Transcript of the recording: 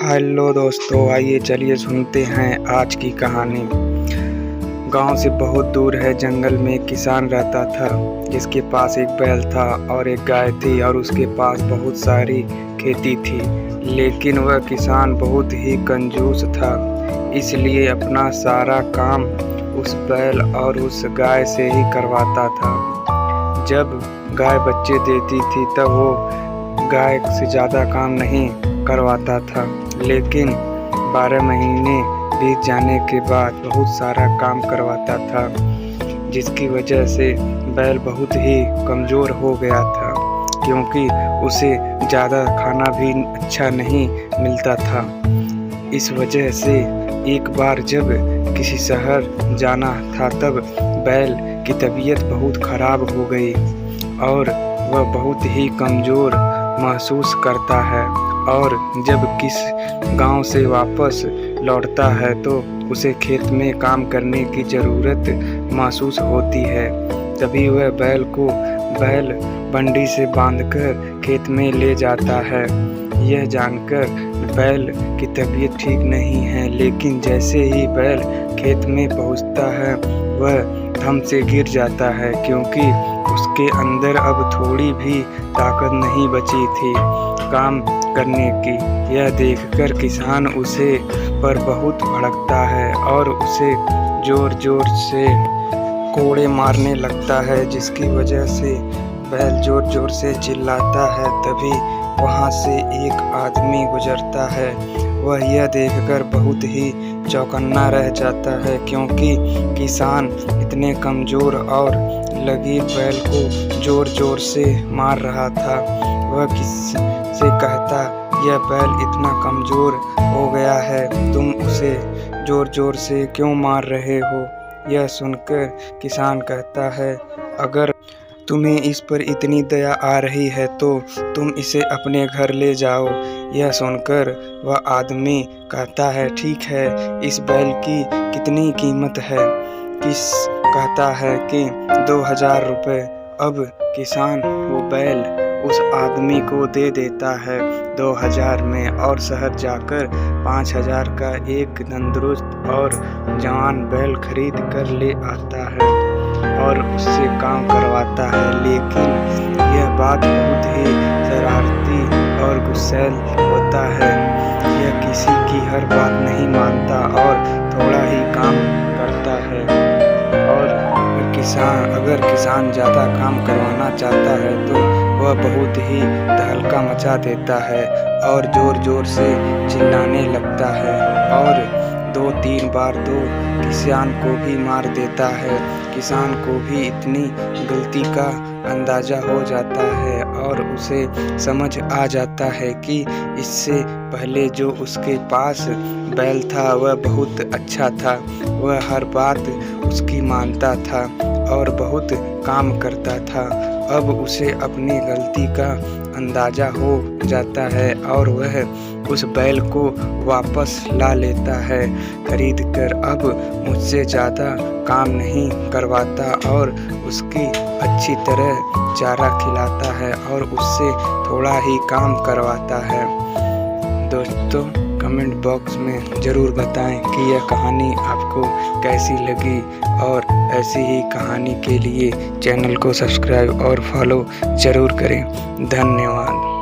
Hello दोस्तों, आइए चलिए सुनते हैं आज की कहानी। गांव से बहुत दूर है जंगल में एक किसान रहता था जिसके पास एक बैल था और एक गाय थी और उसके पास बहुत सारी खेती थी। लेकिन वह किसान बहुत ही कंजूस था, इसलिए अपना सारा काम उस बैल और उस गाय से ही करवाता था। जब गाय बच्चे देती थी तब वो गाय से ज़्यादा काम नहीं करवाता था, लेकिन 12 महीने बीत जाने के बाद बहुत सारा काम करवाता था, जिसकी वजह से बैल बहुत ही कमज़ोर हो गया था क्योंकि उसे ज़्यादा खाना भी अच्छा नहीं मिलता था। इस वजह से एक बार जब किसी शहर जाना था तब बैल की तबीयत बहुत ख़राब हो गई और वह बहुत ही कमज़ोर महसूस करता है। और जब किस गांव से वापस लौटता है तो उसे खेत में काम करने की ज़रूरत महसूस होती है। तभी वह बैल बंडी से बांधकर खेत में ले जाता है। यह जानकर बैल की तबीयत ठीक नहीं है, लेकिन जैसे ही बैल खेत में पहुंचता है वह थम से गिर जाता है क्योंकि उसके अंदर अब थोड़ी भी ताकत नहीं बची थी काम करने की। यह देखकर किसान उसे पर बहुत भड़कता है और उसे जोर जोर से कोड़े मारने लगता है, जिसकी वजह से बैल जोर जोर से चिल्लाता है। तभी वहां से एक आदमी गुजरता है। वह यह देखकर बहुत ही चौकन्ना रह जाता है क्योंकि किसान इतने कमज़ोर और लगी बैल को जोर जोर से मार रहा था। वह किससे कहता, यह बैल इतना कमज़ोर हो गया है, तुम उसे जोर जोर से क्यों मार रहे हो? यह सुनकर किसान कहता है, अगर तुम्हें इस पर इतनी दया आ रही है तो तुम इसे अपने घर ले जाओ। यह सुनकर वह आदमी कहता है, ठीक है, इस बैल की कितनी कीमत है? किस कहता है कि 2000 रुपये। अब किसान वो बैल उस आदमी को दे देता है 2000 में और शहर जाकर 5000 का एक तंदुरुस्त और जवान बैल खरीद कर ले आता है और उससे काम करवाता है। लेकिन यह बात बहुत ही शरारती और गुस्सैल होता है। यह किसी की हर बात नहीं मानता और थोड़ा ही काम करता है। और अगर किसान ज़्यादा काम करवाना चाहता है तो वह बहुत ही तहलका मचा देता है और ज़ोर ज़ोर से चिल्लाने लगता है और 2-3 बार तो किसान को भी मार देता है। किसान को भी इतनी गलती का अंदाज़ा हो जाता है और उसे समझ आ जाता है कि इससे पहले जो उसके पास बैल था वह बहुत अच्छा था। वह हर बात उसकी मानता था और बहुत काम करता था। अब उसे अपनी गलती का अंदाज़ा हो जाता है और वह उस बैल को वापस ला लेता है खरीद कर। अब मुझसे ज़्यादा काम नहीं करवाता और उसकी अच्छी तरह चारा खिलाता है और उससे थोड़ा ही काम करवाता है। दोस्तों, कमेंट बॉक्स में ज़रूर बताएं कि यह कहानी आपको कैसी लगी और ऐसी ही कहानी के लिए चैनल को सब्सक्राइब और फॉलो ज़रूर करें। धन्यवाद।